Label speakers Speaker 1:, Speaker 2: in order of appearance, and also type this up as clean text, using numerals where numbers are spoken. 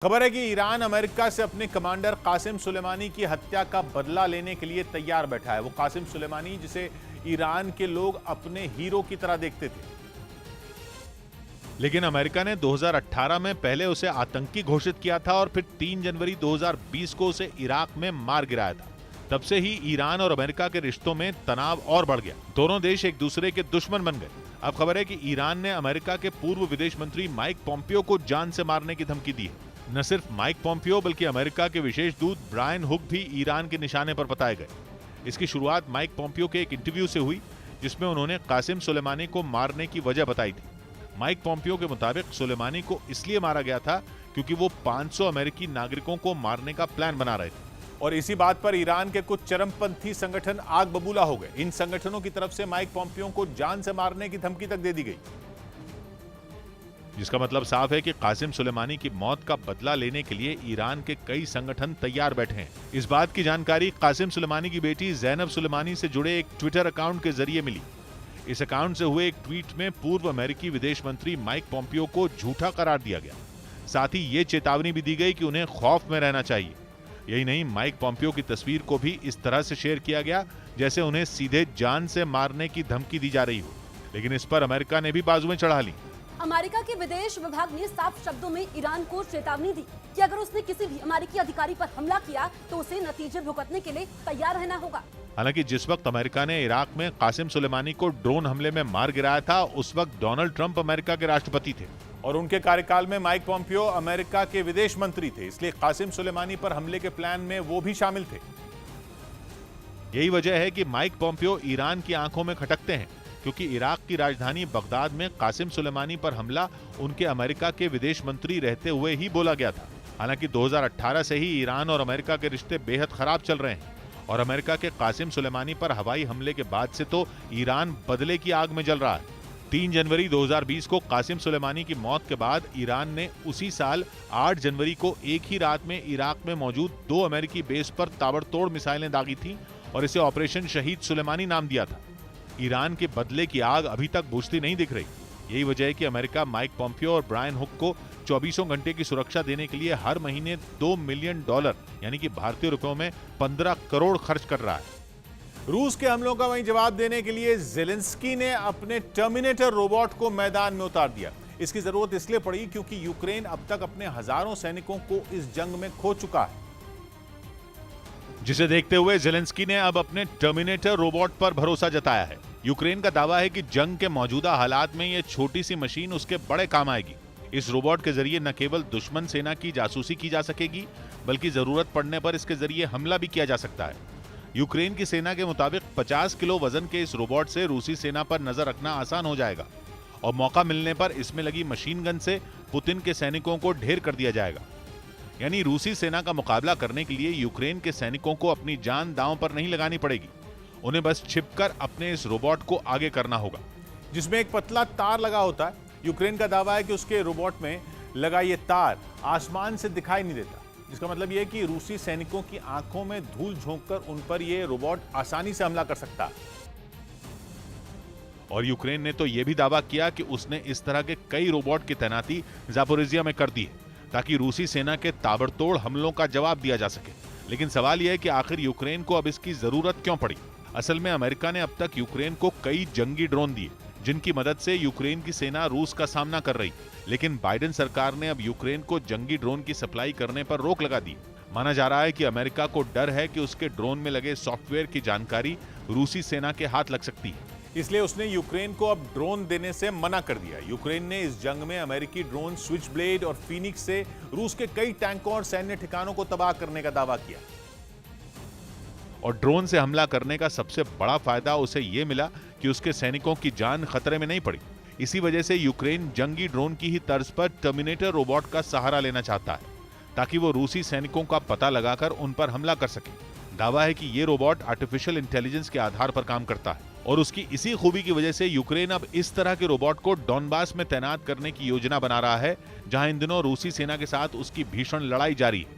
Speaker 1: खबर है कि ईरान अमेरिका से अपने कमांडर कासिम सुलेमानी की हत्या का बदला लेने के लिए तैयार बैठा है। वो कासिम सुलेमानी जिसे ईरान के लोग अपने हीरो की तरह देखते थे, लेकिन अमेरिका ने 2018 में पहले उसे आतंकी घोषित किया था और फिर 3 जनवरी 2020 को उसे इराक में मार गिराया था। तब से ही ईरान और अमेरिका के रिश्तों में तनाव और बढ़ गया। दोनों देश एक दूसरे के दुश्मन बन गए। अब खबर है कि ईरान ने अमेरिका के पूर्व विदेश मंत्री माइक पॉम्पियो को जान से मारने की धमकी दी है। न सिर्फ माइक पॉम्पियो बल्कि अमेरिका के विशेष दूत ब्रायन हुक भी ईरान के निशाने पर बताए गए। इसकी शुरुआत माइक पॉम्पियो के एक इंटरव्यू से हुई, जिसमें उन्होंने कासिम सुलेमानी को मारने की वजह बताई थी। माइक पॉम्पियो के मुताबिक सुलेमानी को इसलिए मारा गया था क्योंकि वो 500 अमेरिकी नागरिकों को मारने का प्लान बना रहे थे। और इसी बात पर ईरान के कुछ चरमपंथी संगठन आग बबूला हो गए। इन संगठनों की तरफ से माइक पॉम्पियो को जान से मारने की धमकी तक दे दी गई, जिसका मतलब साफ है कि कासिम सुलेमानी की मौत का बदला लेने के लिए ईरान के कई संगठन तैयार बैठे हैं। इस बात की जानकारी कासिम सुलेमानी की बेटी जैनब सुलेमानी से जुड़े एक ट्विटर अकाउंट के जरिए मिली। इस अकाउंट से हुए एक ट्वीट में पूर्व अमेरिकी विदेश मंत्री माइक पॉम्पियो को झूठा करार दिया गया। साथ ही ये चेतावनी भी दी गई कि उन्हें खौफ में रहना चाहिए। यही नहीं, माइक पॉम्पियो की तस्वीर को भी इस तरह से शेयर किया गया जैसे उन्हें सीधे जान से मारने की धमकी दी जा रही हो। लेकिन इस पर अमेरिका ने भी बाजुएं चढ़ा ली।
Speaker 2: अमेरिका के विदेश विभाग ने साफ शब्दों में ईरान को चेतावनी दी कि अगर उसने किसी भी अमेरिकी अधिकारी पर हमला किया तो उसे नतीजे भुगतने के लिए तैयार रहना होगा।
Speaker 1: हालांकि जिस वक्त अमेरिका ने इराक में कासिम सुलेमानी को ड्रोन हमले में मार गिराया था, उस वक्त डोनाल्ड ट्रंप अमेरिका के राष्ट्रपति थे और उनके कार्यकाल में माइक पॉम्पियो अमेरिका के विदेश मंत्री थे। इसलिए कासिम सुलेमानी पर हमले के प्लान में वो भी शामिल थे। यही वजह है कि माइक पॉम्पियो ईरान की आंखों में खटकते हैं, क्योंकि इराक की राजधानी बगदाद में कासिम सुलेमानी पर हमला उनके अमेरिका के विदेश मंत्री रहते हुए ही बोला गया था। हालांकि 2018 से ही ईरान और अमेरिका के रिश्ते बेहद खराब चल रहे हैं और अमेरिका के कासिम सुलेमानी पर हवाई हमले के बाद से तो ईरान बदले की आग में जल रहा है। 3 जनवरी 2020 को कासिम सुलेमानी की मौत के बाद ईरान ने उसी साल 8 जनवरी को एक ही रात में इराक में मौजूद 2 अमेरिकी बेस पर ताबड़तोड़ मिसाइलें दागी थीं और इसे ऑपरेशन शहीद सुलेमानी नाम दिया था। ईरान के बदले की आग अभी तक बुझती नहीं दिख रही। यही वजह है कि अमेरिका माइक पॉम्पियो और ब्रायन हुक को 24 घंटे की सुरक्षा देने के लिए हर महीने $2 मिलियन यानी कि भारतीय रुपयों में 15 करोड़ खर्च कर रहा है। रूस के हमलों का वहीं जवाब देने के लिए ज़ेलेंस्की ने अपने टर्मिनेटर रोबोट को मैदान में उतार दिया। इसकी जरूरत इसलिए पड़ी क्योंकि यूक्रेन अब तक अपने हजारों सैनिकों को इस जंग में खो चुका है, जिसे देखते हुए ज़ेलेंस्की ने अब अपने टर्मिनेटर रोबोट पर भरोसा जताया है। यूक्रेन का दावा है कि जंग के मौजूदा हालात में यह छोटी सी मशीन उसके बड़े काम आएगी। इस रोबोट के जरिए न केवल दुश्मन सेना की जासूसी की जा सकेगी, बल्कि जरूरत पड़ने पर इसके जरिए हमला भी किया जा सकता है। यूक्रेन की सेना के मुताबिक 50 किलो वजन के इस रोबोट से रूसी सेना पर नजर रखना आसान हो जाएगा और मौका मिलने पर इसमें लगी मशीन गन से पुतिन के सैनिकों को ढेर कर दिया जाएगा। यानी रूसी सेना का मुकाबला करने के लिए यूक्रेन के सैनिकों को अपनी जान दांव पर नहीं लगानी पड़ेगी। उन्हें बस छिपकर अपने इस रोबोट को आगे करना होगा, जिसमें एक पतला तार लगा होता है। यूक्रेन का दावा है कि उसके रोबोट में लगा ये तार आसमान से दिखाई नहीं देता, जिसका मतलब यह है कि रूसी सैनिकों की आंखों में धूल झोंककर उन पर यह रोबोट आसानी से हमला कर सकता है। और यूक्रेन ने तो यह भी दावा किया कि उसने इस तरह के कई रोबोट की तैनाती ज़ापोरिजिया में कर दी है, ताकि रूसी सेना के ताबड़तोड़ हमलों का जवाब दिया जा सके। लेकिन सवाल यह है कि आखिर यूक्रेन को अब इसकी जरूरत क्यों पड़ी? असल में अमेरिका ने अब तक यूक्रेन को कई जंगी ड्रोन दिए, जिनकी मदद से यूक्रेन की सेना रूस का सामना कर रही। लेकिन बाइडेन सरकार ने अब यूक्रेन को जंगी ड्रोन की सप्लाई करने पर रोक लगा दी। माना जा रहा है कि अमेरिका को डर है कि उसके ड्रोन में लगे सॉफ्टवेयर की जानकारी रूसी सेना के हाथ लग सकती है, इसलिए उसने यूक्रेन को अब ड्रोन देने से मना कर दिया। यूक्रेन ने इस जंग में अमेरिकी ड्रोन स्विच ब्लेड और फीनिक्स से रूस के कई टैंकों और सैन्य ठिकानों को तबाह करने का दावा किया। और ड्रोन से हमला करने का सबसे बड़ा फायदा उसे यह मिला कि उसके सैनिकों की जान खतरे में नहीं पड़ी। इसी वजह से यूक्रेन जंगी ड्रोन की ही तर्ज पर टर्मिनेटर रोबोट का सहारा लेना चाहता है, ताकि वो रूसी सैनिकों का पता लगाकर उन पर हमला कर सके। दावा है कि ये रोबोट आर्टिफिशियल इंटेलिजेंस के आधार पर काम करता है और उसकी इसी खूबी की वजह से यूक्रेन अब इस तरह के रोबोट को डॉनबास में तैनात करने की योजना बना रहा है, जहां इन दिनों रूसी सेना के साथ उसकी भीषण लड़ाई जारी है।